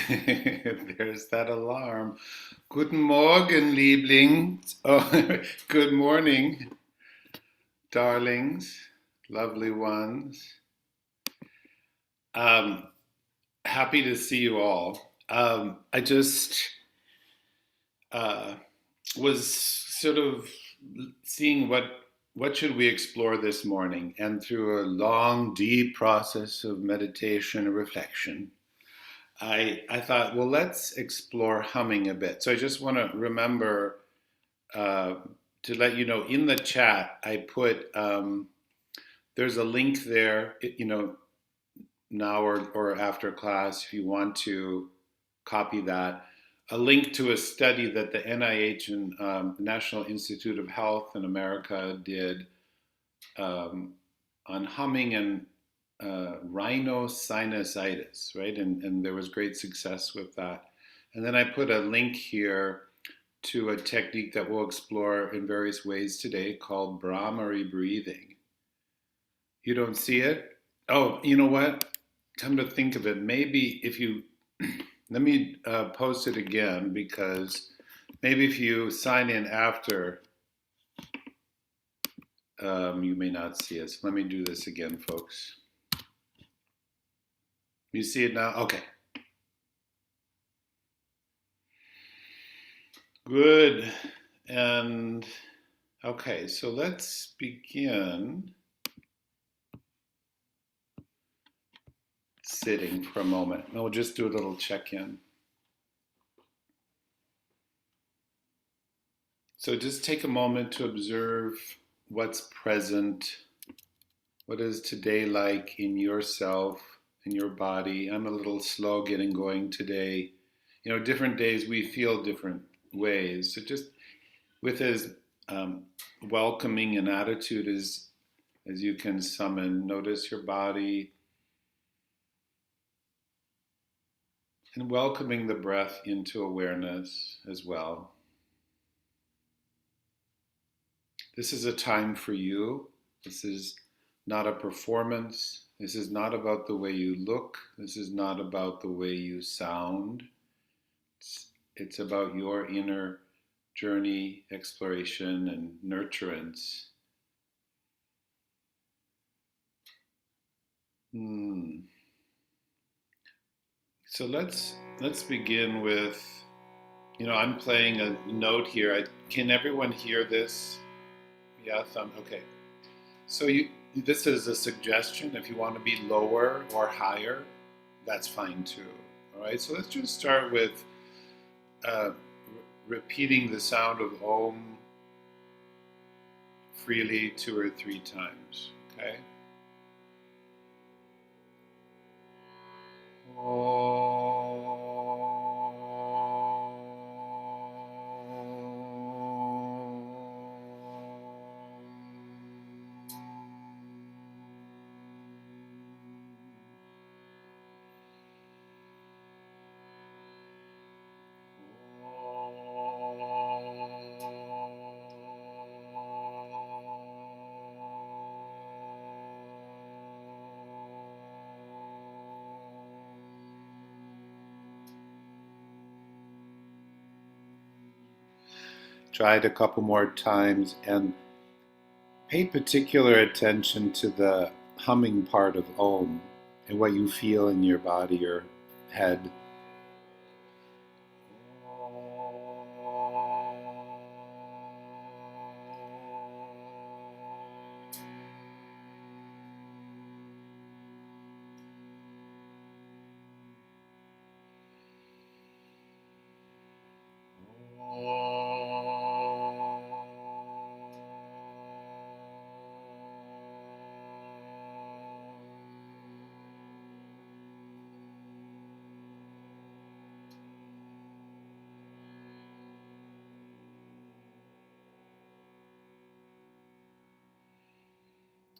There's that alarm. Guten Morgen, Lieblings. Oh, good morning, darlings, lovely ones. Um, Happy to see you all. I just uh, was sort of seeing what should we explore this morning, and through a long, deep process of meditation and reflection, I thought, well, let's explore humming a bit. So I just want to remember uh, to let you know in the chat, I put there's a link there, now or after class, if you want to copy that, a link to a study that the NIH and National Institute of Health in America did um, on humming and rhinosinusitis, right? And there was great success with that. And then I put a link here to a technique that we'll explore in various ways today called hmari breathing. You don't see it? Oh, you know what? Come to think of it, maybe if you let me post it again, because maybe if you sign in after, you may not see it. So let me do this again, folks. You see it now? Okay. Good. And okay, so let's begin sitting for a moment. And we'll just do a little check-in. So just take a moment to observe what's present. What is today like in yourself, in your body? I'm a little slow getting going today. Different days we feel different ways. So just with as welcoming an attitude as you can summon, notice your body and welcoming the breath into awareness as well. This is a time for you. This is not a performance. This is not about the way you look. This is not about the way you sound. It's about your inner journey, exploration, and nurturance. So let's begin with, I'm playing a note here. Can everyone hear this? Yeah, thumb. Okay. So this is a suggestion. If you want to be lower or higher, that's fine too. All right. So let's just start with uh, repeating the sound of Om freely 2 or 3 times. Okay. Try it a couple more times and pay particular attention to the humming part of Om and what you feel in your body or head.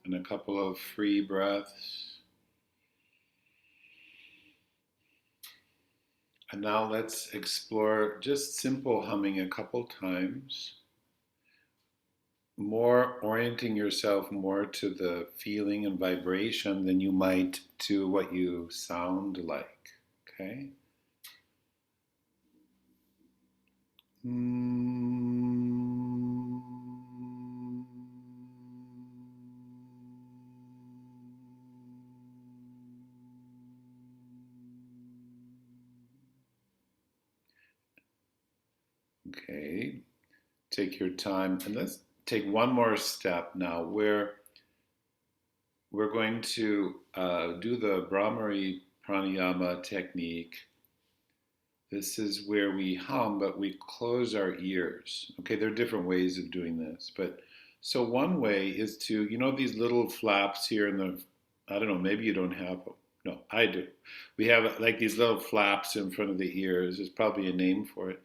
And a couple of free breaths. And now let's explore just simple humming a couple times. More orienting yourself more to the feeling and vibration than you might to what you sound like. Okay? Okay, take your time and let's take one more step now where we're going to do the Brahmari pranayama technique. This is where we hum, but we close our ears. Okay, there are different ways of doing this, but so one way is to, you know, these little flaps here in the, I don't know, maybe you don't have them. No, I do. We have like these little flaps in front of the ears. There's probably a name for it.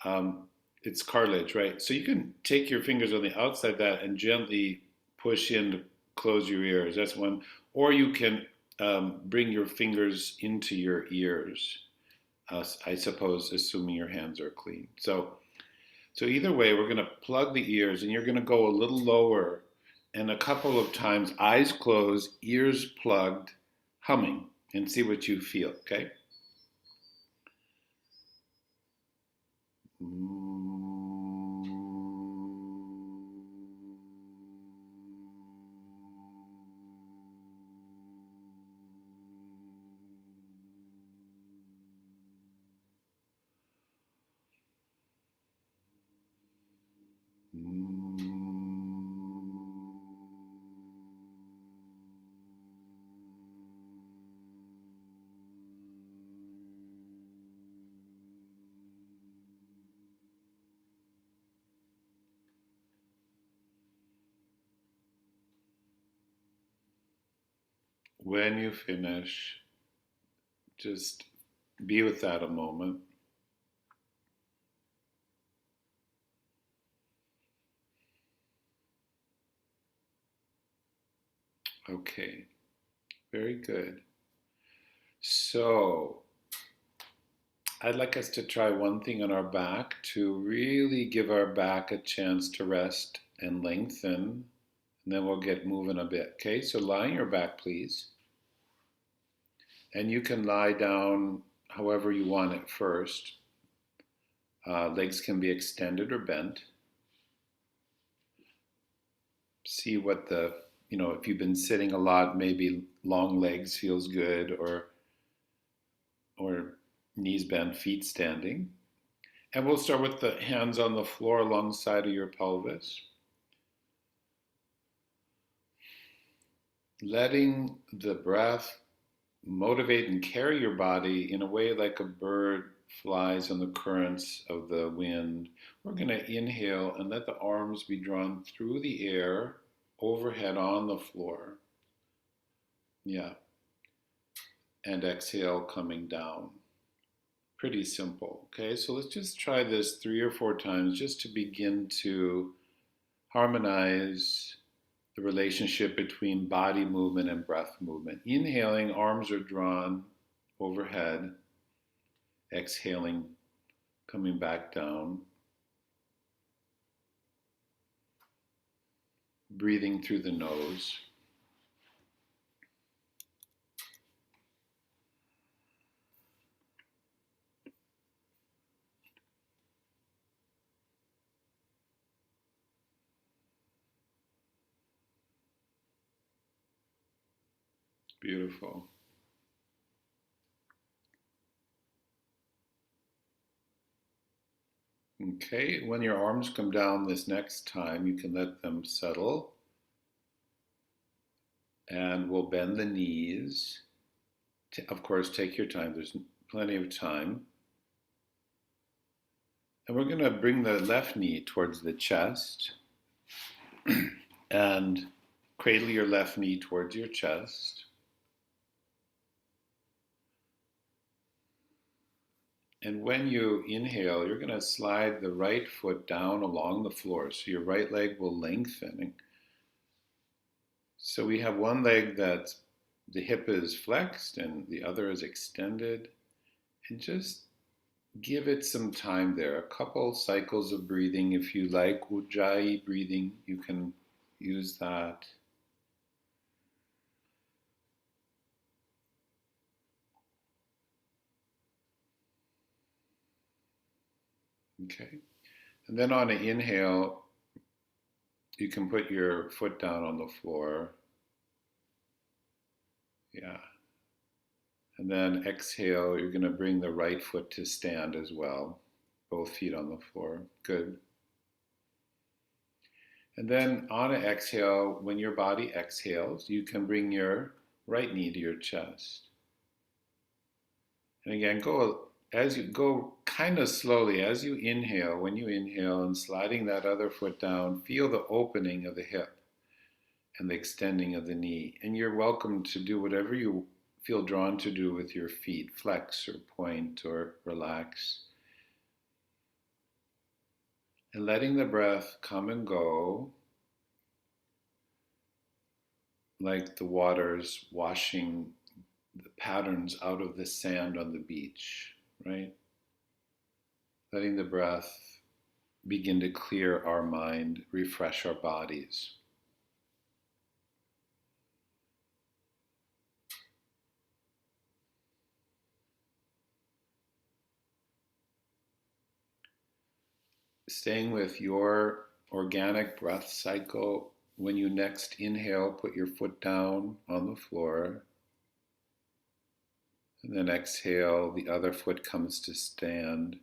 Um, it's cartilage, right? So you can take your fingers on the outside of that and gently push in to close your ears. That's one. Or you can bring your fingers into your ears. I suppose, assuming your hands are clean. So either way, we're going to plug the ears, and you're going to go a little lower, and a couple of times, eyes closed, ears plugged, humming, and see what you feel. Okay. When you finish, just be with that a moment. Okay, very good. So, I'd like us to try one thing on our back to really give our back a chance to rest and lengthen, and then we'll get moving a bit. Okay, so lie on your back, please. And you can lie down however you want it first. Legs can be extended or bent. See what the, you know, if you've been sitting a lot, maybe long legs feels good, or knees bent, feet standing. And we'll start with the hands on the floor alongside of your pelvis. Letting the breath motivate and carry your body in a way like a bird flies on the currents of the wind. We're going to inhale and let the arms be drawn through the air overhead on the floor. Yeah. And exhale coming down. Pretty simple. Okay, so let's just try this 3 or 4 times just to begin to harmonize the relationship between body movement and breath movement. Inhaling, arms are drawn overhead. Exhaling, coming back down. Breathing through the nose. Beautiful. Okay, when your arms come down this next time, you can let them settle. And we'll bend the knees. Of course, take your time. There's plenty of time. And we're going to bring the left knee towards the chest and cradle your left knee towards your chest. And when you inhale, you're going to slide the right foot down along the floor. So your right leg will lengthen. So we have one leg that the hip is flexed and the other is extended. And just give it some time there. A couple cycles of breathing. If you like Ujjayi breathing, you can use that. Okay. And then on an inhale, you can put your foot down on the floor. Yeah. And then exhale, you're going to bring the right foot to stand as well. Both feet on the floor. Good. And then on an exhale, when your body exhales, you can bring your right knee to your chest. And again, go kind of slowly as you inhale. When you inhale and sliding that other foot down, feel the opening of the hip and the extending of the knee. And you're welcome to do whatever you feel drawn to do with your feet, flex or point or relax. And letting the breath come and go like the waters washing the patterns out of the sand on the beach, right? Letting the breath begin to clear our mind, refresh our bodies. Staying with your organic breath cycle, when you next inhale, put your foot down on the floor. And then exhale, the other foot comes to stand.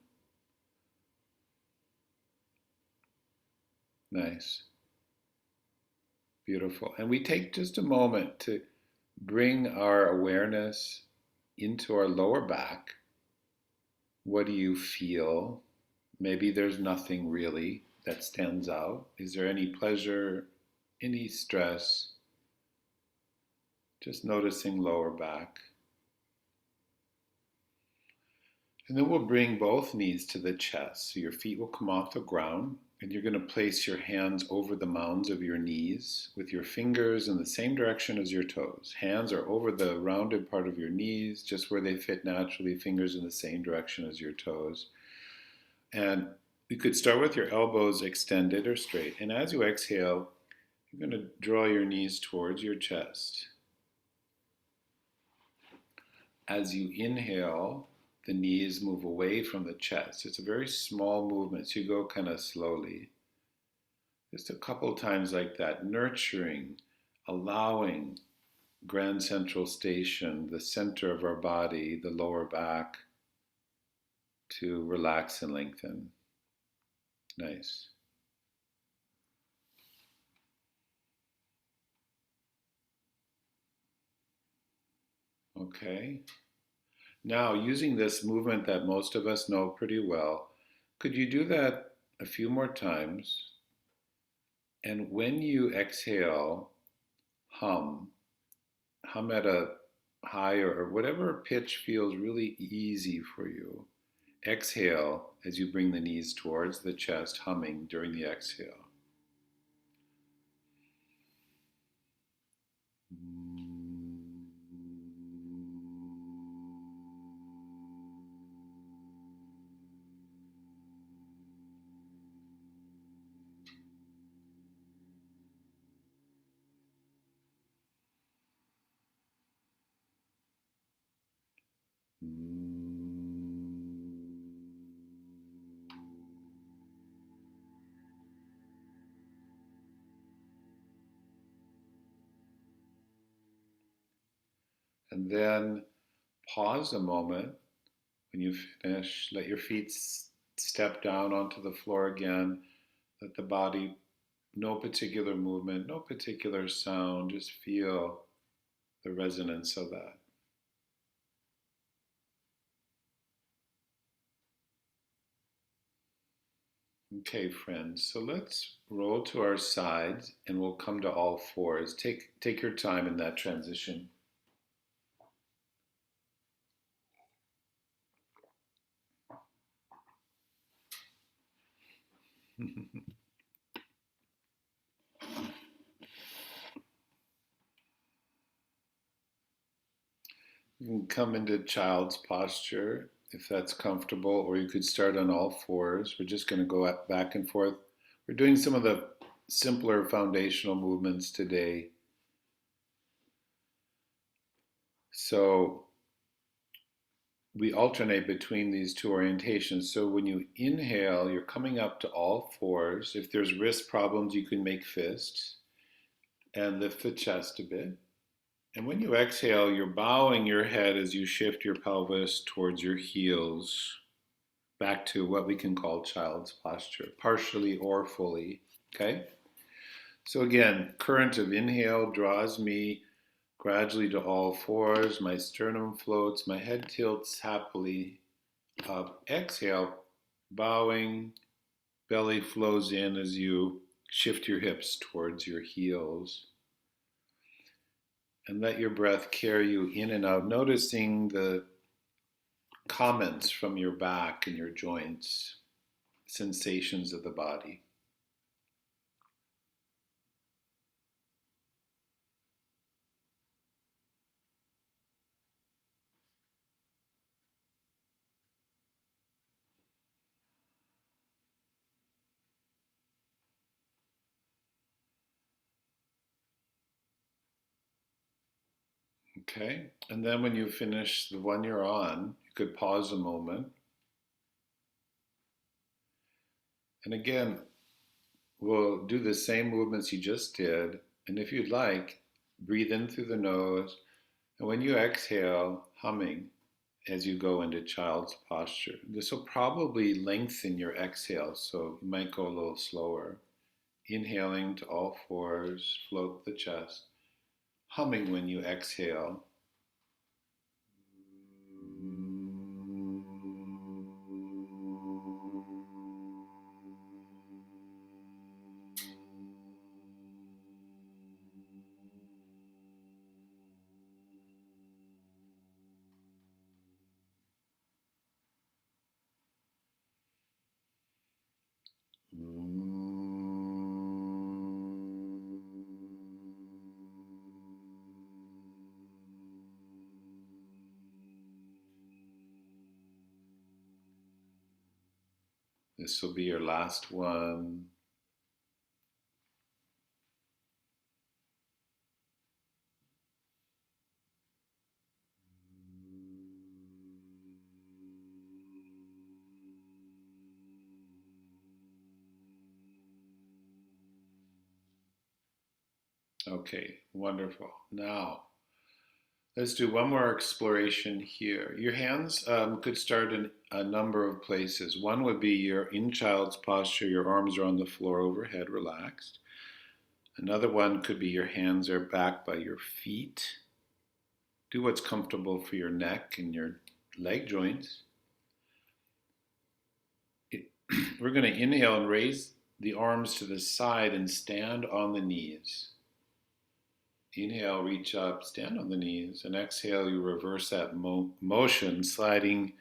Nice. Beautiful. And we take just a moment to bring our awareness into our lower back. What do you feel? Maybe there's nothing really that stands out. Is there any pleasure, any stress? Just noticing lower back. And then we'll bring both knees to the chest. So your feet will come off the ground, and you're going to place your hands over the mounds of your knees with your fingers in the same direction as your toes. Hands are over the rounded part of your knees, just where they fit naturally, fingers in the same direction as your toes. And you could start with your elbows extended or straight. And as you exhale, you're going to draw your knees towards your chest. As you inhale, the knees move away from the chest. It's a very small movement, so you go kind of slowly. Just a couple times like that, nurturing, allowing Grand Central Station, the center of our body, the lower back, to relax and lengthen. Nice. Okay. Now, using this movement that most of us know pretty well, could you do that a few more times? And when you exhale, hum. Hum at a higher or whatever pitch feels really easy for you. Exhale as you bring the knees towards the chest, humming during the exhale. And then pause a moment when you finish. Let your feet step down onto the floor again. Let the body, no particular movement, no particular sound, just feel the resonance of that. Okay, friends, so let's roll to our sides and we'll come to all fours. Take your time in that transition. You can come into child's posture if that's comfortable, or you could start on all fours. We're just going to go back and forth. We're doing some of the simpler foundational movements today. So we alternate between these two orientations. So when you inhale, you're coming up to all fours. If there's wrist problems, you can make fists and lift the chest a bit. And when you exhale, you're bowing your head as you shift your pelvis towards your heels, back to what we can call child's posture, partially or fully. Okay? So again, current of inhale draws me gradually to all fours. My sternum floats, my head tilts happily up. Exhale, bowing, belly flows in as you shift your hips towards your heels. And let your breath carry you in and out, noticing the comments from your back and your joints, sensations of the body. Okay, and then when you finish the one you're on, you could pause a moment. And again, we'll do the same movements you just did. And if you'd like, breathe in through the nose. And when you exhale, humming as you go into child's posture. This will probably lengthen your exhale, so you might go a little slower. Inhaling to all fours, float the chest. Humming when you exhale. This will be your last one. Okay, wonderful. Now, let's do one more exploration here. Your hands could start in a number of places. One would be you're in child's posture, your arms are on the floor overhead, relaxed. Another one could be your hands are back by your feet. Do what's comfortable for your neck and your leg joints. We're going to inhale and raise the arms to the side and stand on the knees. Inhale, reach up, stand on the knees, and exhale, you reverse that motion, sliding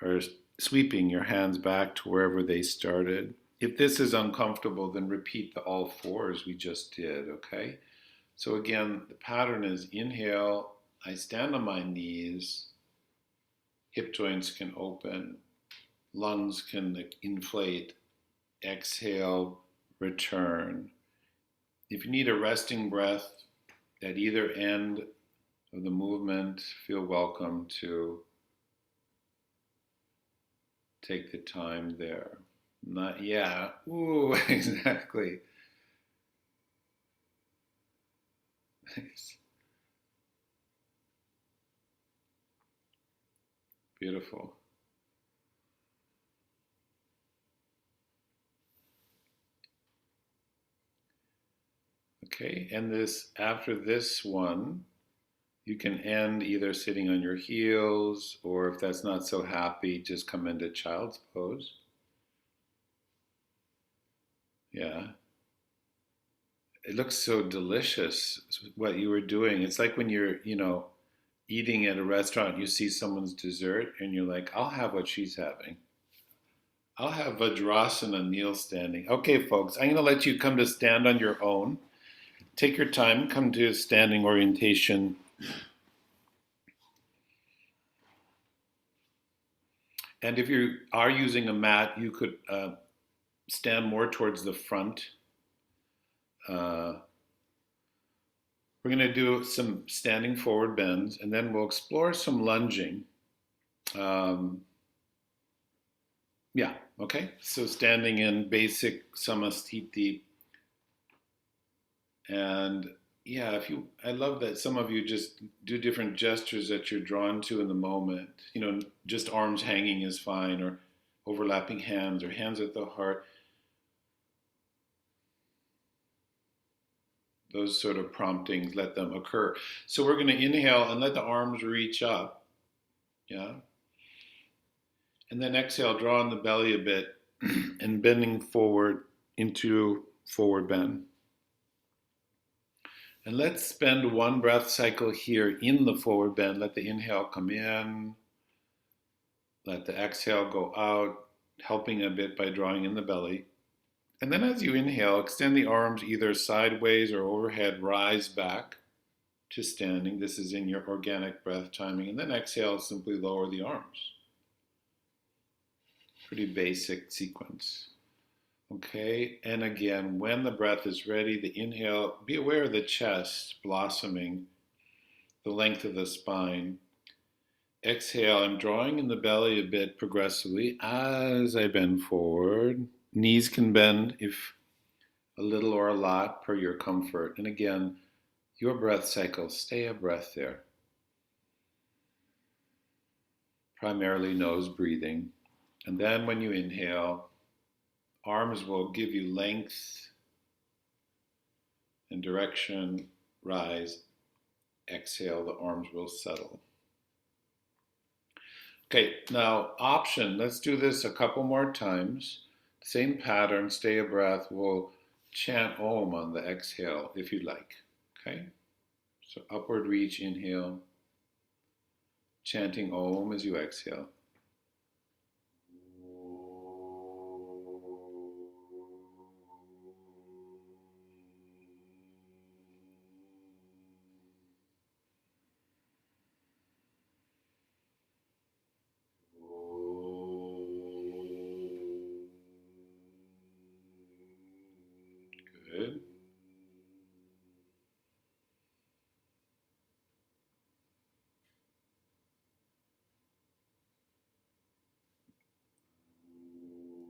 or sweeping your hands back to wherever they started. If this is uncomfortable, then repeat the all fours we just did, okay? So again, the pattern is inhale, I stand on my knees, hip joints can open, lungs can inflate, exhale, return. If you need a resting breath at either end of the movement, feel welcome to take the time there. Not, yeah, ooh, exactly. Nice. Beautiful. Okay, and this after this one, you can end either sitting on your heels, or if that's not so happy, just come into child's pose. Yeah. It looks so delicious what you were doing. It's like when you're, eating at a restaurant, you see someone's dessert and you're like, I'll have what she's having. I'll have Vajrasana kneel standing. Okay, folks, I'm going to let you come to stand on your own. Take your time, come to standing orientation. And if you are using a mat, you could stand more towards the front. Uh, we're going to do some standing forward bends, and then we'll explore some lunging. Um, yeah, okay. So standing in basic samastiti, and yeah, if you, I love that some of you just do different gestures that you're drawn to in the moment. You know, just arms hanging is fine, or overlapping hands, or hands at the heart. Those sort of promptings, let them occur. So we're going to inhale and let the arms reach up. Yeah. And then exhale, draw in the belly a bit and bending forward into forward bend. And let's spend one breath cycle here in the forward bend. Let the inhale come in, let the exhale go out, helping a bit by drawing in the belly. And then as you inhale, extend the arms either sideways or overhead, rise back to standing. This is in your organic breath timing. And then exhale, simply lower the arms. Pretty basic sequence. Okay, and again, when the breath is ready, the inhale, be aware of the chest blossoming, the length of the spine. Exhale, I'm drawing in the belly a bit progressively as I bend forward. Knees can bend if a little or a lot per your comfort. And again, your breath cycle, stay a breath there. Primarily nose breathing. And then when you inhale, arms will give you length and direction, rise. Exhale, the arms will settle. Okay, now option, let's do this a couple more times. Same pattern, stay a breath. We'll chant Om on the exhale if you'd like. Okay, so upward reach, inhale, chanting Om as you exhale. Good.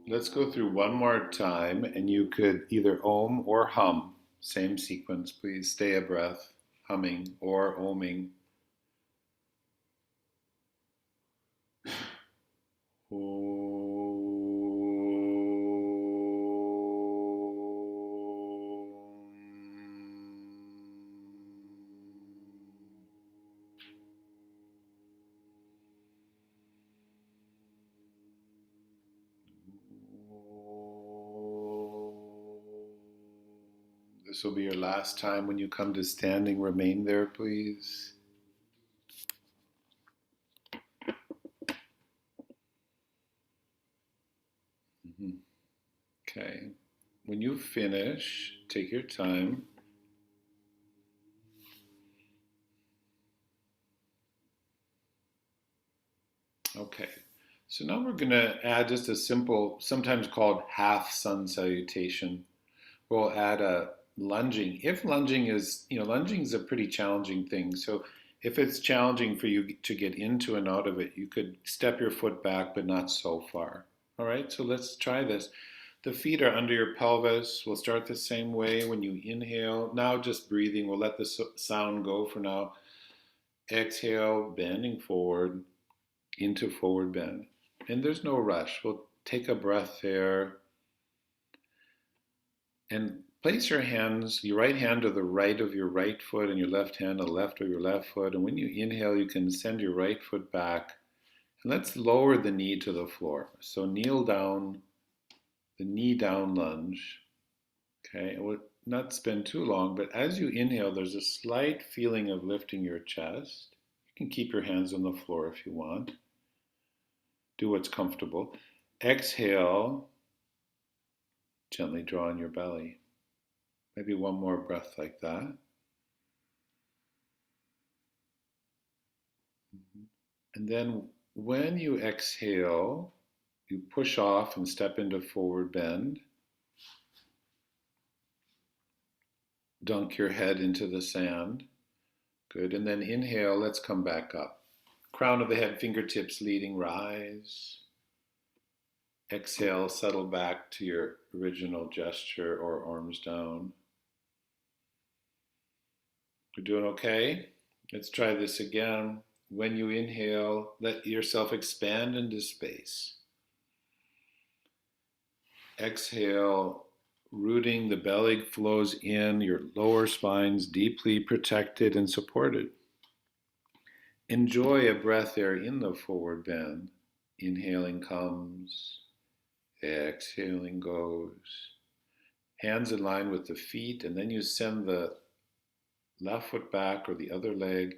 Let's go through one more time, and you could either Om or hum. Same sequence, please. Stay a breath, humming or oming. This will be your last time. When you come to standing, remain there, please. Okay. When you finish, take your time. Okay. So now we're going to add just a simple, sometimes called half sun salutation. We'll add a lunging. If lunging is, lunging is a pretty challenging thing. So if it's challenging for you to get into and out of it, you could step your foot back, but not so far. All right, so let's try this. The feet are under your pelvis. We'll start the same way when you inhale. Now just breathing. We'll let the sound go for now. Exhale, bending forward into forward bend. And there's no rush. We'll take a breath there. And place your hands, your right hand to the right of your right foot and your left hand to the left of your left foot. And when you inhale, you can send your right foot back. And let's lower the knee to the floor. So kneel down, the knee down lunge. Okay, it will not spend too long, but as you inhale, there's a slight feeling of lifting your chest. You can keep your hands on the floor if you want. Do what's comfortable. Exhale, gently draw in your belly. Maybe one more breath like that. And then when you exhale, you push off and step into forward bend. Dunk your head into the sand. Good. And then inhale, let's come back up. crown of the head, fingertips leading, rise. Exhale, settle back to your original gesture or arms down. We're doing okay? Let's try this again. When you inhale, let yourself expand into space. Exhale, rooting, the belly flows in, your lower spine's deeply protected and supported. Enjoy a breath there in the forward bend. Inhaling comes, exhaling goes. Hands in line with the feet, and then you send the left foot back or the other leg,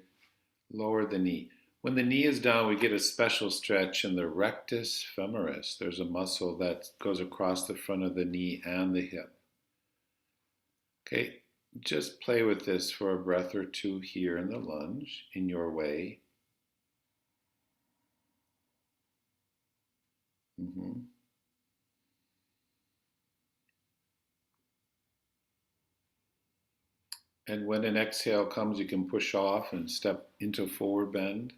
lower the knee. When the knee is down, we get a special stretch in the rectus femoris. There's a muscle that goes across the front of the knee and the hip. Okay, just play with this for a breath or two here in the lunge, in your way. And when an exhale comes, you can push off and step into forward bend.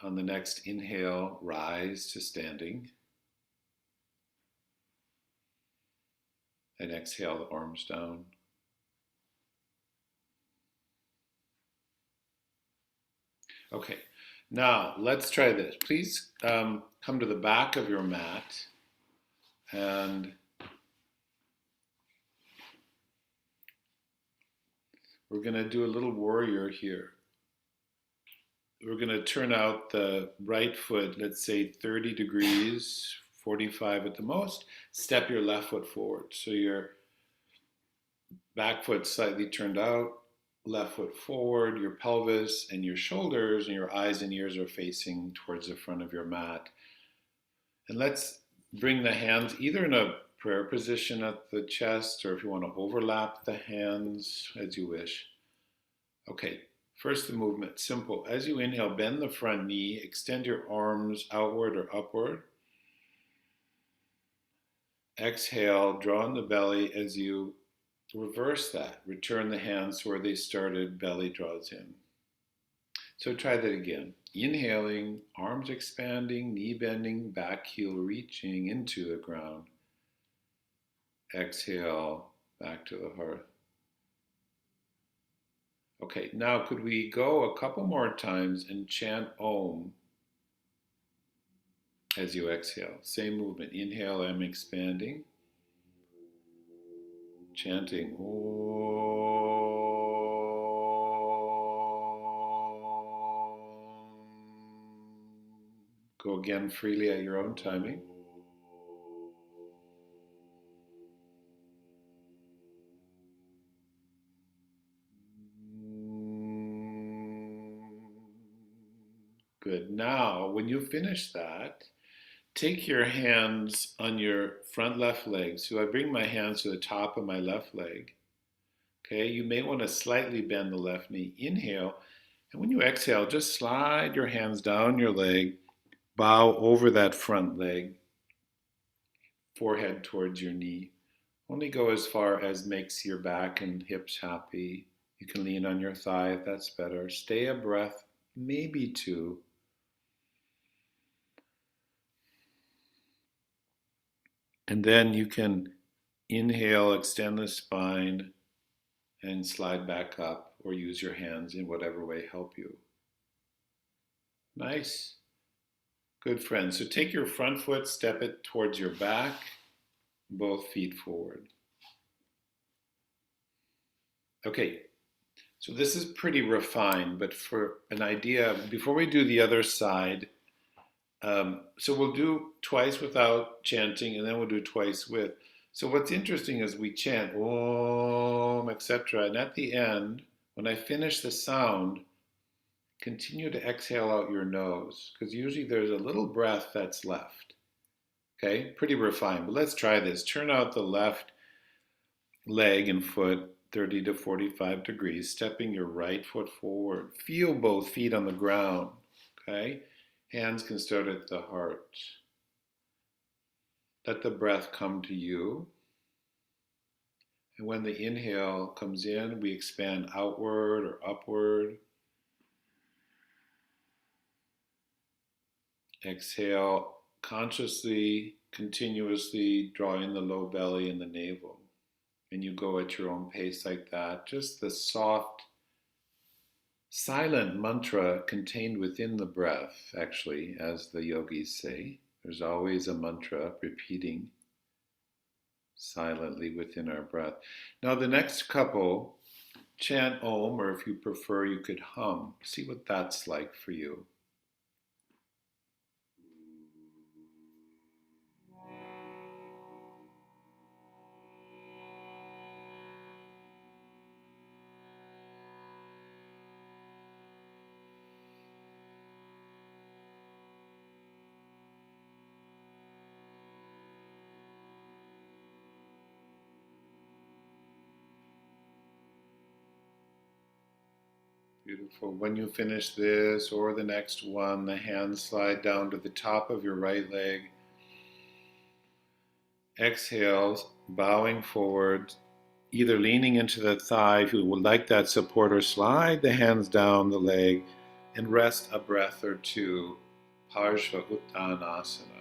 On the next inhale, rise to standing. And exhale, the arms down. Okay, now let's try this. Please come to the back of your mat and we're going to do a little warrior here. We're going to turn out the right foot, let's say 30 degrees, 45 at the most. Step your left foot forward. So your back foot slightly turned out, left foot forward, your pelvis and your shoulders and your eyes and ears are facing towards the front of your mat. And let's bring the hands either in a prayer position at the chest or if you want to overlap the hands as you wish. Okay, first the movement, simple. As you inhale, bend the front knee, extend your arms outward or upward. Exhale, draw in the belly as you reverse that. Return the hands to where they started, belly draws in. So try that again. Inhaling, arms expanding, knee bending, back heel reaching into the ground. Exhale, back to the hearth. Okay, now could we go a couple more times and chant Om as you exhale? Same movement. Inhale, I'm expanding. Chanting Om. Go again freely at your own timing. Good. Now, when you finish that, take your hands on your front left leg. So I bring my hands to the top of my left leg. Okay, you may want to slightly bend the left knee. Inhale, and when you exhale, just slide your hands down your leg, bow over that front leg, forehead towards your knee. Only go as far as makes your back and hips happy. You can lean on your thigh if that's better. Stay a breath, maybe two. And then you can inhale, extend the spine, and slide back up or use your hands in whatever way help you. Nice. Good, friend. So take your front foot, step it towards your back, both feet forward. Okay, so this is pretty refined, but for an idea, before we do the other side, so we'll do twice without chanting, and then we'll do twice with. So what's interesting is we chant Om, etc. And at the end, when I finish the sound, continue to exhale out your nose, because usually there's a little breath that's left. Okay, pretty refined, but let's try this. Turn out the left leg and foot 30 to 45 degrees, stepping your right foot forward. Feel both feet on the ground, okay? Hands can start at the heart. Let the breath come to you. And when the inhale comes in, we expand outward or upward. Exhale consciously, continuously drawing the low belly and the navel. And you go at your own pace like that. Just the soft, silent mantra contained within the breath, actually, as the yogis say. There's always a mantra repeating silently within our breath. Now, the next couple, chant Om, or if you prefer, you could hum. See what that's like for you. Beautiful. When you finish this or the next one, the hands slide down to the top of your right leg. Exhale, bowing forward, either leaning into the thigh if you would like that support, or slide the hands down the leg and rest a breath or two. Parshva Uttanasana.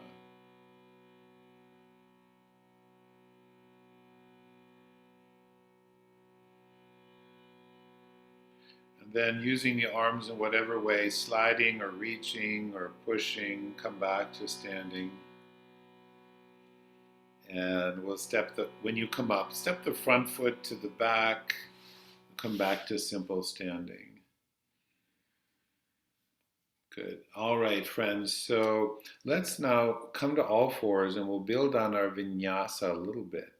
And then using the arms in whatever way, sliding or reaching or pushing, come back to standing. And we'll when you come up, step the front foot to the back, come back to simple standing. Good. All right, friends. So let's now come to all fours and we'll build on our vinyasa a little bit.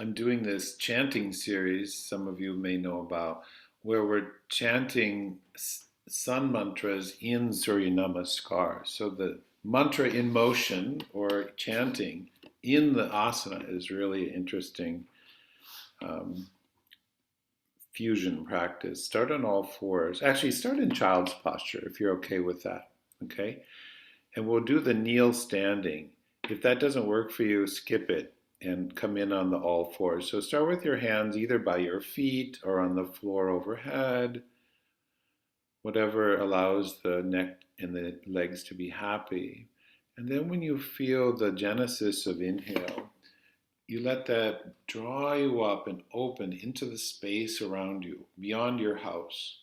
I'm doing this chanting series, some of you may know about, where we're chanting sun mantras in Surya Namaskar. So the mantra in motion or chanting in the asana is really interesting fusion practice. Start on all fours. Actually, start in child's posture if you're okay with that. Okay? And we'll do the kneel standing. If that doesn't work for you, skip it and come in on the all fours. So start with your hands either by your feet or on the floor overhead, whatever allows the neck and the legs to be happy. And then when you feel the genesis of inhale, you let that draw you up and open into the space around you, beyond your house.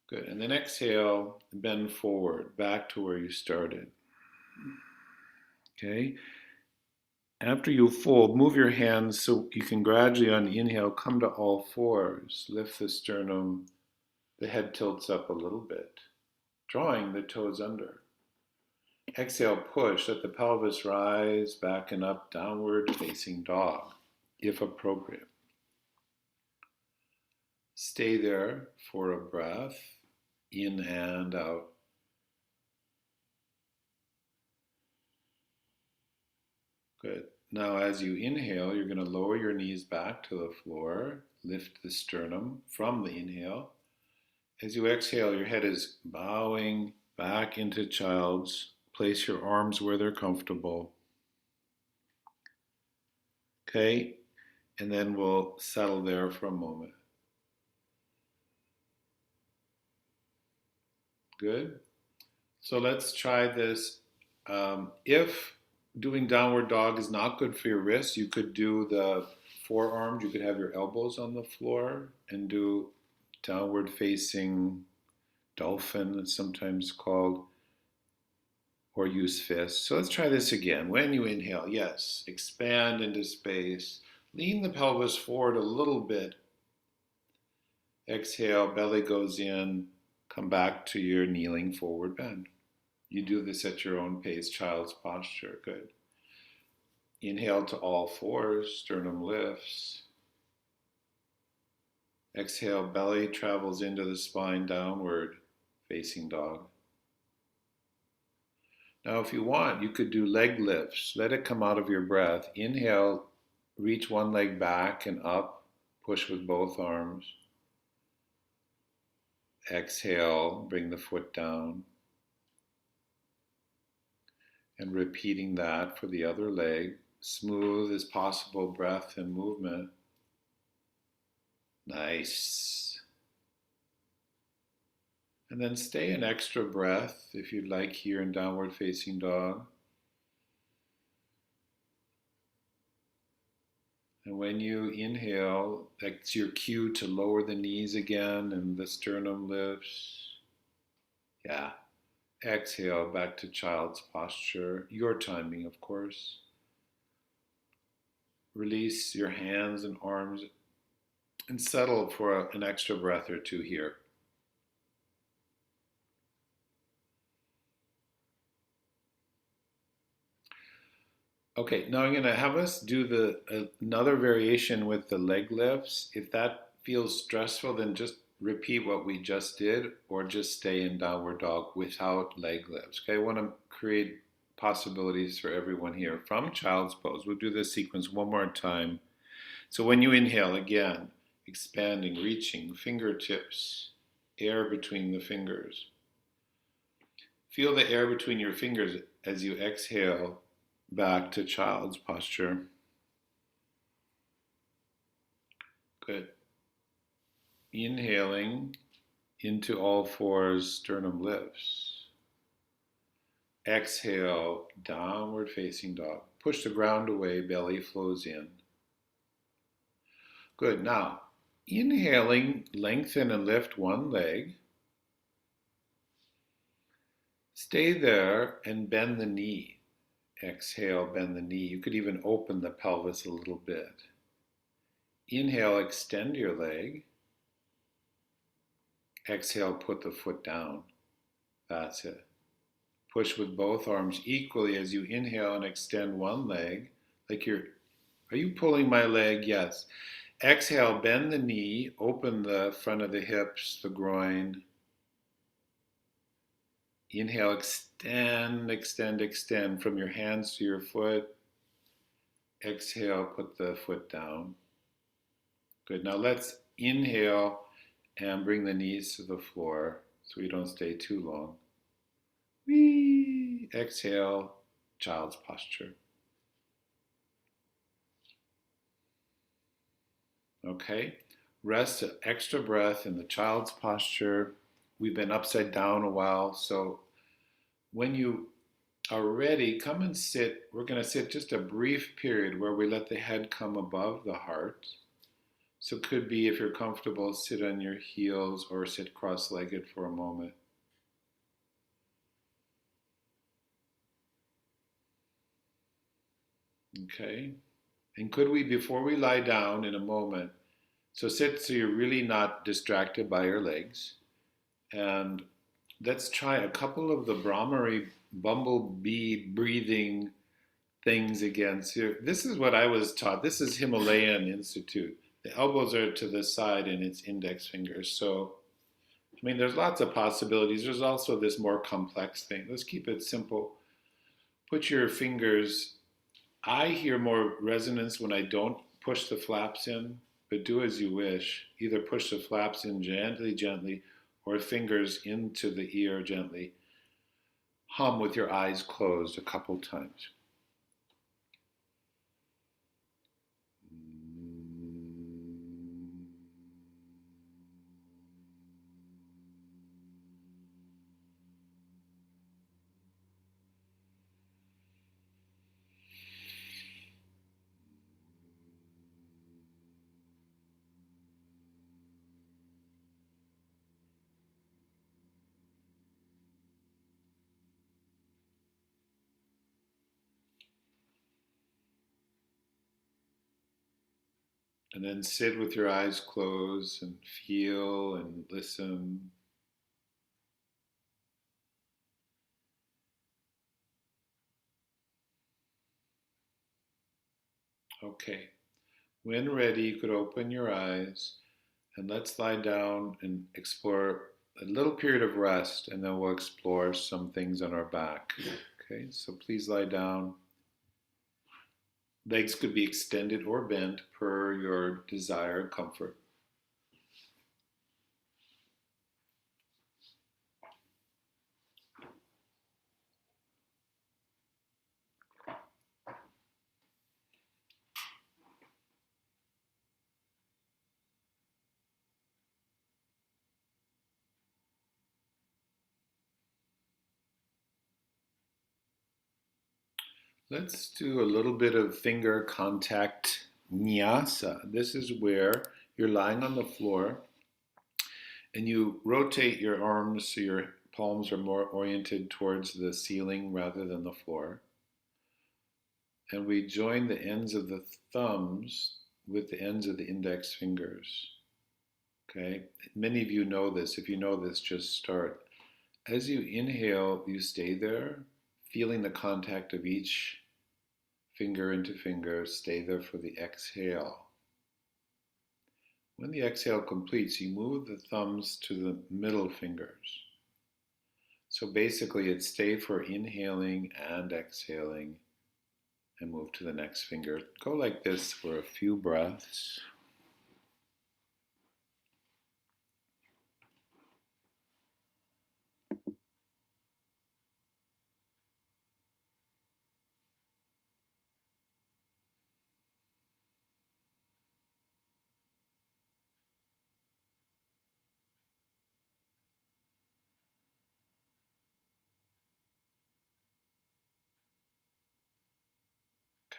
Good. And then exhale, bend forward, back to where you started. Okay. After you fold, move your hands so you can gradually on the inhale come to all fours. Lift the sternum, the head tilts up a little bit, drawing the toes under. Exhale, push, let the pelvis rise, back and up, downward facing dog, if appropriate. Stay there for a breath, in and out. Good. Now as you inhale, you're going to lower your knees back to the floor, lift the sternum from the inhale. As you exhale, your head is bowing back into child's. Place your arms where they're comfortable. Okay, and then we'll settle there for a moment. Good. So let's try this. If doing downward dog is not good for your wrists, you could do the forearms. You could have your elbows on the floor and do downward facing dolphin, it's sometimes called, or use fists. So let's try this again. When you inhale, yes, expand into space. Lean the pelvis forward a little bit. Exhale, belly goes in. Come back to your kneeling forward bend. You do this at your own pace, child's posture. Good. Inhale to all fours, sternum lifts. Exhale, belly travels into the spine downward, facing dog. Now, if you want, you could do leg lifts. Let it come out of your breath. Inhale, reach one leg back and up, push with both arms. Exhale, bring the foot down. And repeating that for the other leg. Smooth as possible breath and movement. Nice. And then stay an extra breath if you'd like here in downward facing dog. And when you inhale, that's your cue to lower the knees again and the sternum lifts. Yeah. Exhale back to child's posture. Your timing, of course. Release your hands and arms and settle for an extra breath or two here. Okay, now I'm going to have us do another variation with the leg lifts. If that feels stressful, then just repeat what we just did or just stay in downward dog without leg lifts. Okay, I want to create possibilities for everyone here. From child's pose, we'll do this sequence one more time. So when you inhale, again, expanding, reaching, fingertips, air between the fingers. Feel the air between your fingers as you exhale back to child's posture. Good. Inhaling into all fours, sternum lifts. Exhale, downward facing dog. Push the ground away, belly flows in. Good. Now, inhaling, lengthen and lift one leg. Stay there and bend the knee. Exhale, bend the knee. You could even open the pelvis a little bit. Inhale, extend your leg. Exhale, put the foot down. That's it. Push with both arms equally as you inhale and extend one leg. Are you pulling my leg? Yes. Exhale, bend the knee, open the front of the hips, the groin. Inhale, extend, extend, extend from your hands to your foot. Exhale, put the foot down. Good. Now let's inhale and bring the knees to the floor so we don't stay too long. Whee! Exhale, child's posture. Okay. Rest an extra breath in the child's posture. We've been upside down a while, so when you are ready, come and sit. We're going to sit just a brief period where we let the head come above the heart. So it could be, if you're comfortable, sit on your heels or sit cross-legged for a moment. Okay. And could we, before we lie down in a moment, so sit so you're really not distracted by your legs. And let's try a couple of the hmari bumblebee breathing things again. So this is what I was taught. This is Himalayan Institute. The elbows are to the side and it's index fingers. So, I mean, there's lots of possibilities. There's also this more complex thing. Let's keep it simple. Put your fingers, I hear more resonance when I don't push the flaps in, but do as you wish. Either push the flaps in gently, gently, or fingers into the ear gently. Hum with your eyes closed a couple times. And then sit with your eyes closed and feel and listen. Okay. When ready, you could open your eyes and let's lie down and explore a little period of rest, and then we'll explore some things on our back. Okay, so please lie down. Legs could be extended or bent per your desired comfort. Let's do a little bit of finger contact nyasa. This is where you're lying on the floor and you rotate your arms so your palms are more oriented towards the ceiling rather than the floor. And we join the ends of the thumbs with the ends of the index fingers. Okay? Many of you know this. If you know this, just start. As you inhale, you stay there, feeling the contact of each finger into finger. Stay there for the exhale. When the exhale completes, you move the thumbs to the middle fingers. So basically, it's stay for inhaling and exhaling and move to the next finger. Go like this for a few breaths.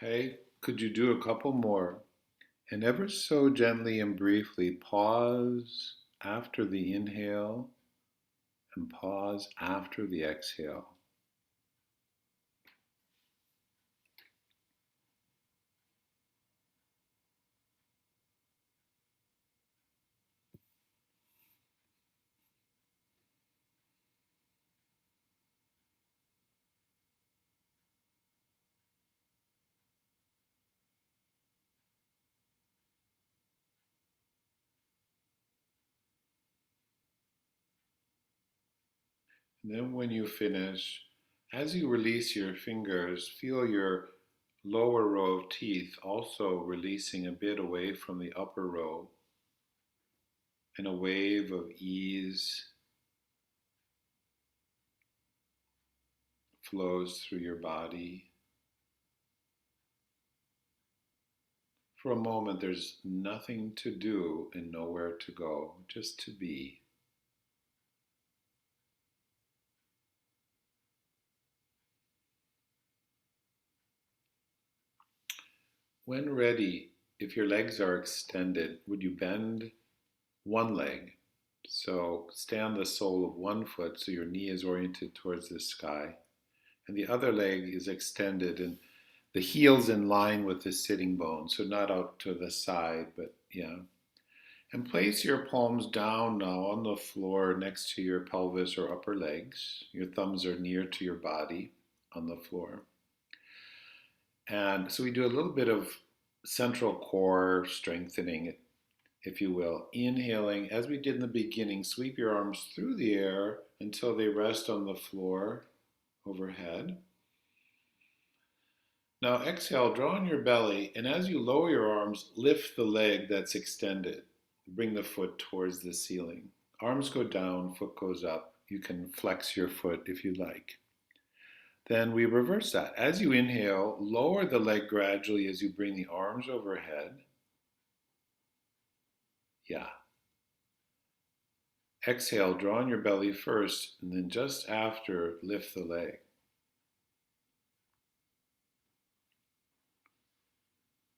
Okay, could you do a couple more? And ever so gently and briefly pause after the inhale and pause after the exhale. And then when you finish, as you release your fingers, feel your lower row of teeth also releasing a bit away from the upper row, and a wave of ease flows through your body. For a moment, there's nothing to do and nowhere to go, just to be. When ready, if your legs are extended, would you bend one leg? So stay on the sole of one foot so your knee is oriented towards the sky, and the other leg is extended and the heel's in line with the sitting bone, so not out to the side, but yeah. And place your palms down now on the floor next to your pelvis or upper legs. Your thumbs are near to your body on the floor. And so we do a little bit of central core strengthening, if you will. Inhaling, as we did in the beginning, sweep your arms through the air until they rest on the floor overhead. Now exhale, draw on your belly, and as you lower your arms, lift the leg that's extended. Bring the foot towards the ceiling. Arms go down, foot goes up. You can flex your foot if you like. Then we reverse that. As you inhale, lower the leg gradually as you bring the arms overhead. Yeah. Exhale, draw on your belly first, and then just after, lift the leg.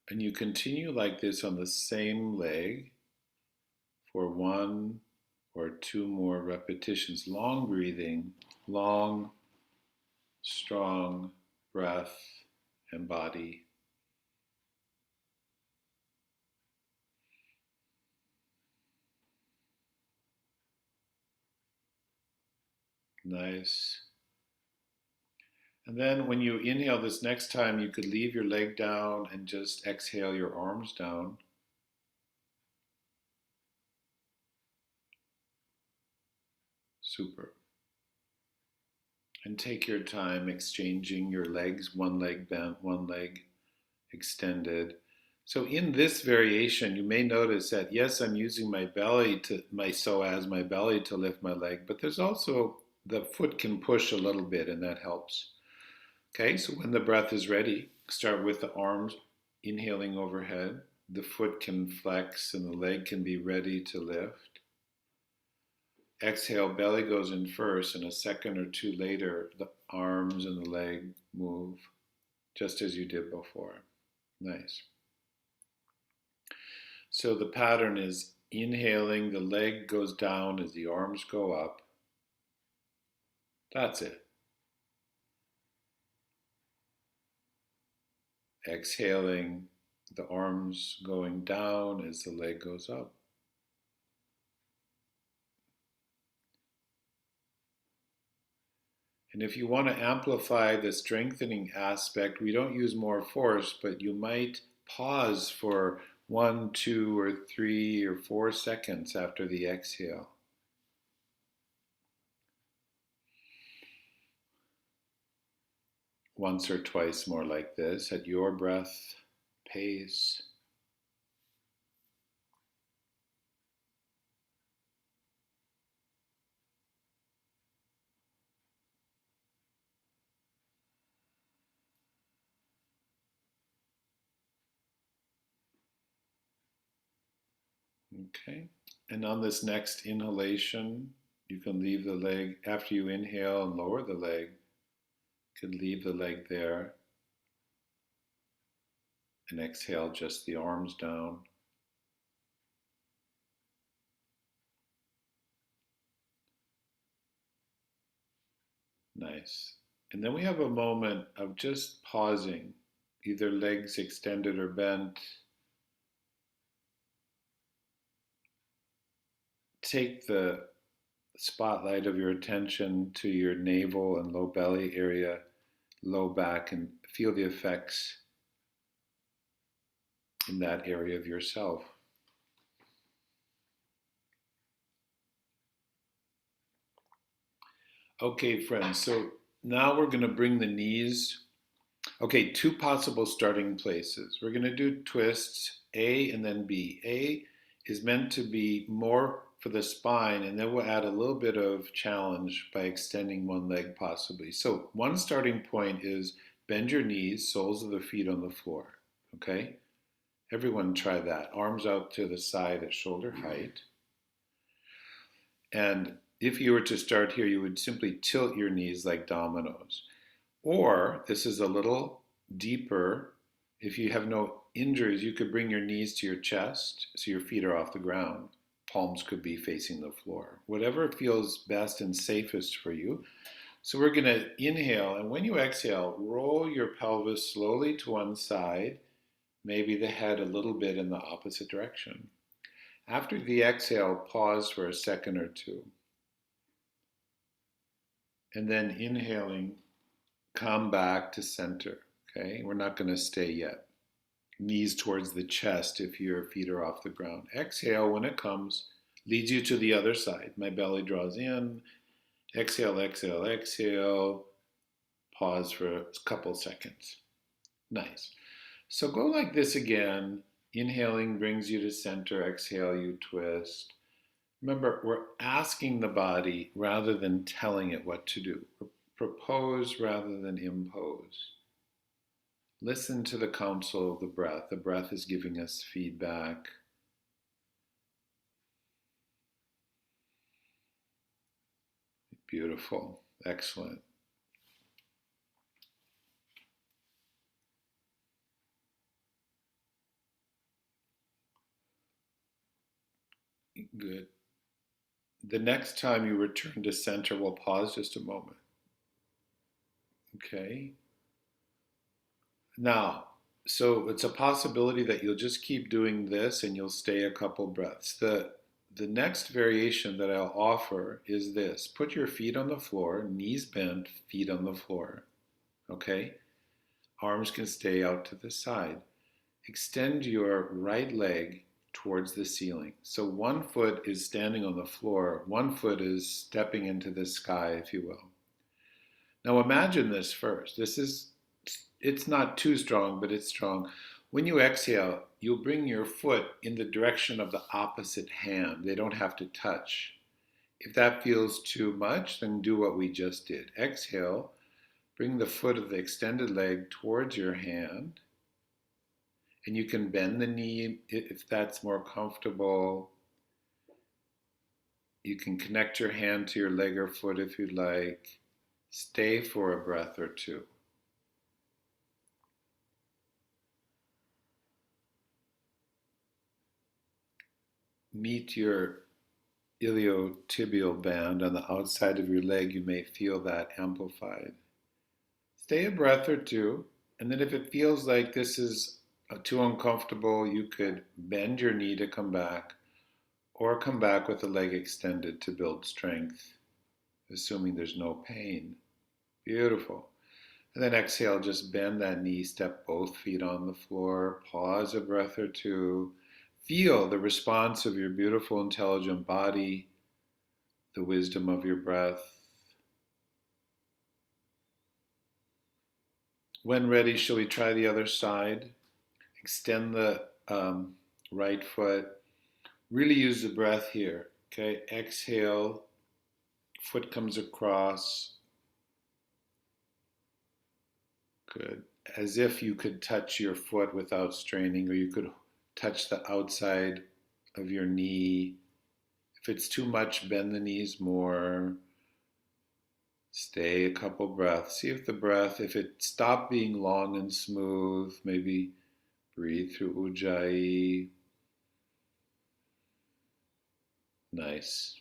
And you continue like this on the same leg for one or two more repetitions. Long breathing, long, strong breath and body. Nice. And then when you inhale this next time, you could leave your leg down and just exhale your arms down. Super. And take your time exchanging your legs, one leg bent, one leg extended. So in this variation, you may notice that yes, I'm using my belly to my psoas, my belly to lift my leg, but there's also the foot can push a little bit and that helps. Okay, so when the breath is ready, start with the arms inhaling overhead. The foot can flex and the leg can be ready to lift. Exhale, belly goes in first, and a second or two later, the arms and the leg move. just as you did before. Nice. So the pattern is inhaling, the leg goes down as the arms go up. That's it. Exhaling, the arms going down as the leg goes up. And if you want to amplify the strengthening aspect, we don't use more force, but you might pause for 1, 2, or 3, or 4 seconds after the exhale. Once or twice more like this at your breath pace. Okay. And on this next inhalation, you can leave the leg, after you inhale and lower the leg, you can leave the leg there and exhale just the arms down. Nice. And then we have a moment of just pausing, either legs extended or bent. Take the spotlight of your attention to your navel and low belly area, low back, and feel the effects in that area of yourself. Okay, friends, so now we're going to bring the knees. Okay, two possible starting places. We're going to do twists, A and then B. A is meant to be more for the spine, and then we'll add a little bit of challenge by extending one leg possibly. So one starting point is bend your knees, soles of the feet on the floor. Okay? Everyone try that. Arms out to the side at shoulder height. And if you were to start here, you would simply tilt your knees like dominoes. Or, this is a little deeper, if you have no injuries, you could bring your knees to your chest so your feet are off the ground. Palms could be facing the floor. Whatever feels best and safest for you. So we're going to inhale, and when you exhale, roll your pelvis slowly to one side, maybe the head a little bit in the opposite direction. After the exhale, pause for a second or two. And then inhaling, come back to center. Okay, we're not going to stay yet. Knees towards the chest if your feet are off the ground. Exhale when it comes, leads you to the other side. My belly draws in. Exhale, exhale, exhale. Pause for a couple seconds. Nice. So go like this again. Inhaling brings you to center. Exhale, you twist. Remember, we're asking the body rather than telling it what to do. Propose rather than impose. Listen to the counsel of the breath. The breath is giving us feedback. Beautiful. Excellent. Good. The next time you return to center, we'll pause just a moment. Okay. Now, so it's a possibility that you'll just keep doing this and you'll stay a couple breaths. The next variation that I'll offer is this. Put your feet on the floor, knees bent, feet on the floor. Okay? Arms can stay out to the side. Extend your right leg towards the ceiling. So one foot is standing on the floor, one foot is stepping into the sky, if you will. Now imagine this first. It's not too strong, but it's strong. When you exhale, you'll bring your foot in the direction of the opposite hand. They don't have to touch. If that feels too much, then do what we just did. Exhale, bring the foot of the extended leg towards your hand. And you can bend the knee if that's more comfortable. You can connect your hand to your leg or foot if you'd like. Stay for a breath or two. meet your iliotibial band on the outside of your leg, you may feel that amplified. Stay a breath or two, and then if it feels like this is too uncomfortable, you could bend your knee to come back, or come back with the leg extended to build strength, assuming there's no pain. Beautiful. And then exhale, just bend that knee, step both feet on the floor, pause a breath or two. Feel the response of your beautiful, intelligent body, the wisdom of your breath. When ready, shall we try the other side? Extend the right foot. Really use the breath here. Okay, exhale, foot comes across. Good. As if you could touch your foot without straining, or you could touch the outside of your knee. If it's too much, bend the knees more. Stay a couple breaths. See if the breath, if it stopped being long and smooth, maybe breathe through Ujjayi. Nice.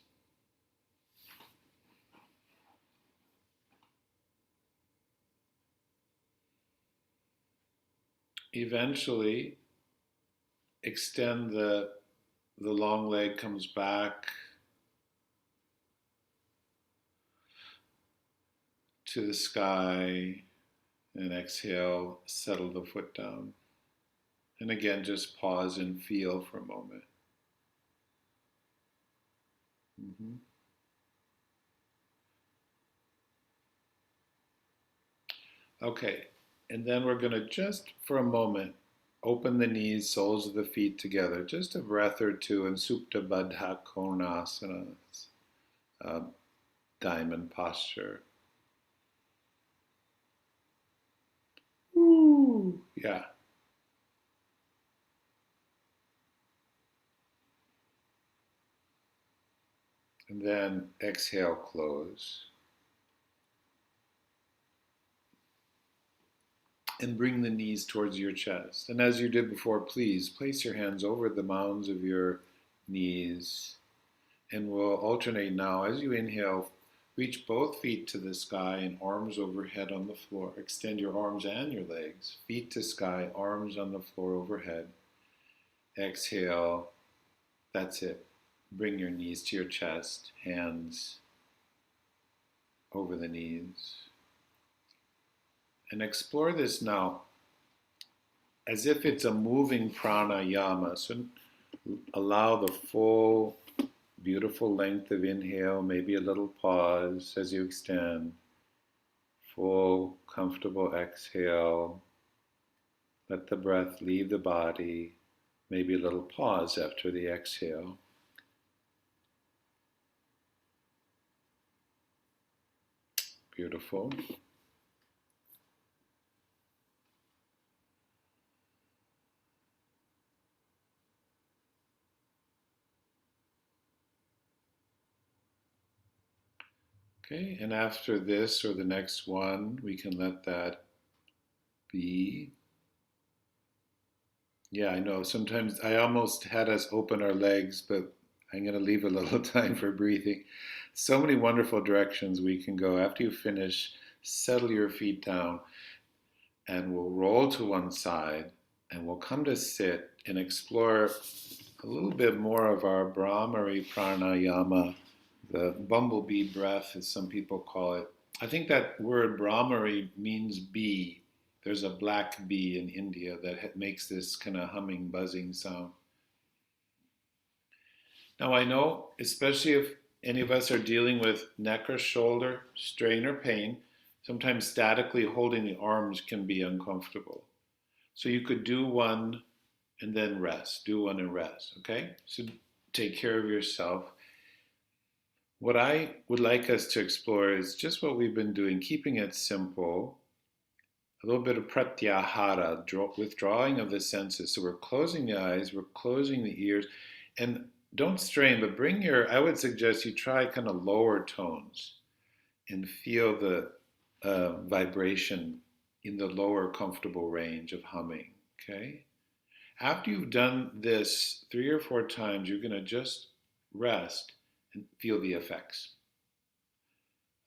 Eventually, extend the long leg comes back to the sky, and exhale, settle the foot down. And again, just pause and feel for a moment. Mm-hmm. Okay, and then we're going to just for a moment open the knees, soles of the feet together, just a breath or two in Supta Baddha Konasana, diamond posture. Woo! Yeah. And then exhale, close. And bring the knees towards your chest. And as you did before, please place your hands over the mounds of your knees. And we'll alternate now. As you inhale, reach both feet to the sky and arms overhead on the floor. Extend your arms and your legs. Feet to sky, arms on the floor overhead. Exhale. That's it. Bring your knees to your chest, hands over the knees. And explore this now as if it's a moving pranayama. So allow the full, beautiful length of inhale, maybe a little pause as you extend. Full, comfortable exhale. Let the breath leave the body. Maybe a little pause after the exhale. Beautiful. Okay, and after this or the next one, we can let that be. Yeah, I know. Sometimes I almost had us open our legs, but I'm going to leave a little time for breathing. So many wonderful directions we can go. After you finish, settle your feet down and we'll roll to one side and we'll come to sit and explore a little bit more of our Brahmari pranayama, the bumblebee breath, as some people call it. I think that word Brahmari means bee. There's a black bee in India that makes this kind of humming, buzzing sound. Now, I know, especially if any of us are dealing with neck or shoulder strain or pain, sometimes statically holding the arms can be uncomfortable. So you could do one and then rest, do one and rest, okay? So take care of yourself. What I would like us to explore is just what we've been doing, keeping it simple, a little bit of pratyahara, withdrawing of the senses. So we're closing the eyes, we're closing the ears, and don't strain, but bring your, I would suggest you try kind of lower tones and feel the vibration in the lower comfortable range of humming, okay? After you've done this 3 or 4 times, you're going to just rest and feel the effects.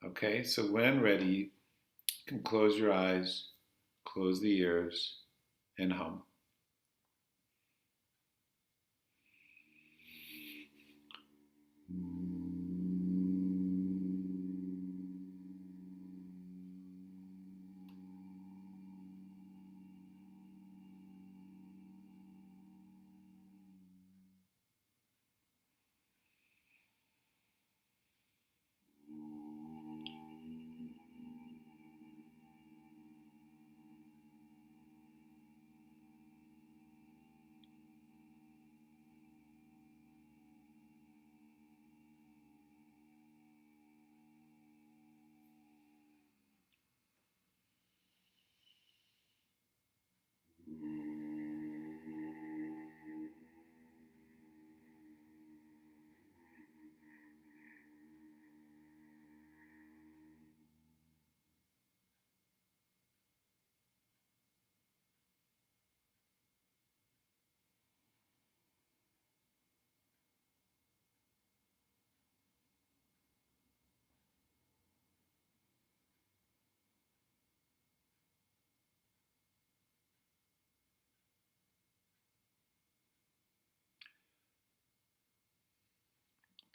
Okay, so when ready, you can close your eyes, close the ears, and hum.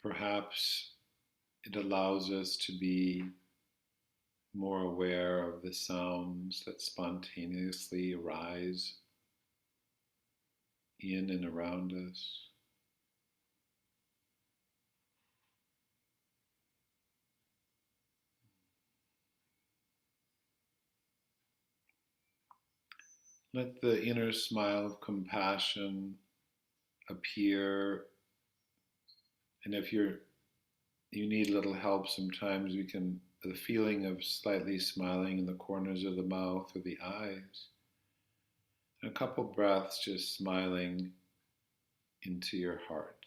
Perhaps it allows us to be more aware of the sounds that spontaneously arise in and around us. Let the inner smile of compassion appear, and if you need a little help, sometimes we can the feeling of slightly smiling in the corners of the mouth or the eyes. And a couple breaths just smiling into your heart.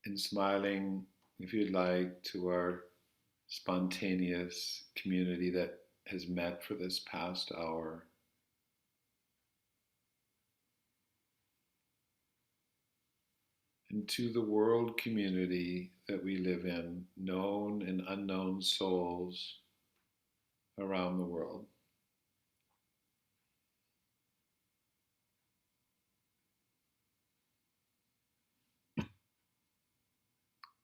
And smiling, if you'd like, to our spontaneous community that has met for this past hour. And to the world community that we live in, known and unknown souls around the world.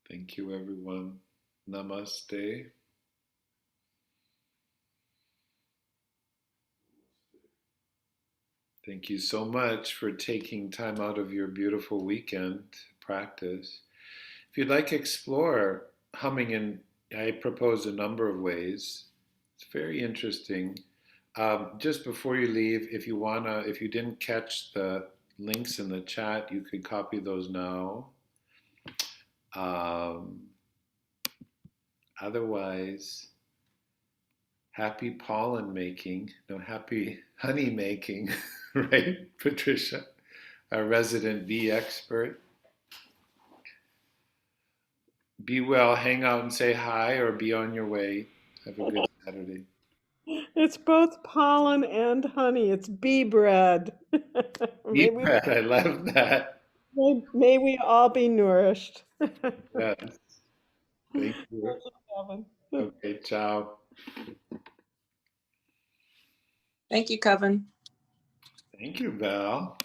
Thank you, everyone. Namaste. Thank you so much for taking time out of your beautiful weekend to practice. If you'd like to explore humming in, I propose a number of ways. It's very interesting. Just before you leave, if you didn't catch the links in the chat, you could copy those now. Um, Otherwise, happy pollen making, no, happy honey making, right, Patricia, our resident bee expert. Be well, hang out and say hi, or be on your way. Have a good Saturday. It's both pollen and honey. It's bee bread. Bee May we, bread, I love that. may we all be nourished. Yes, thank you. Kevin. Okay, ciao. Thank you, Kevin. Thank you, Val.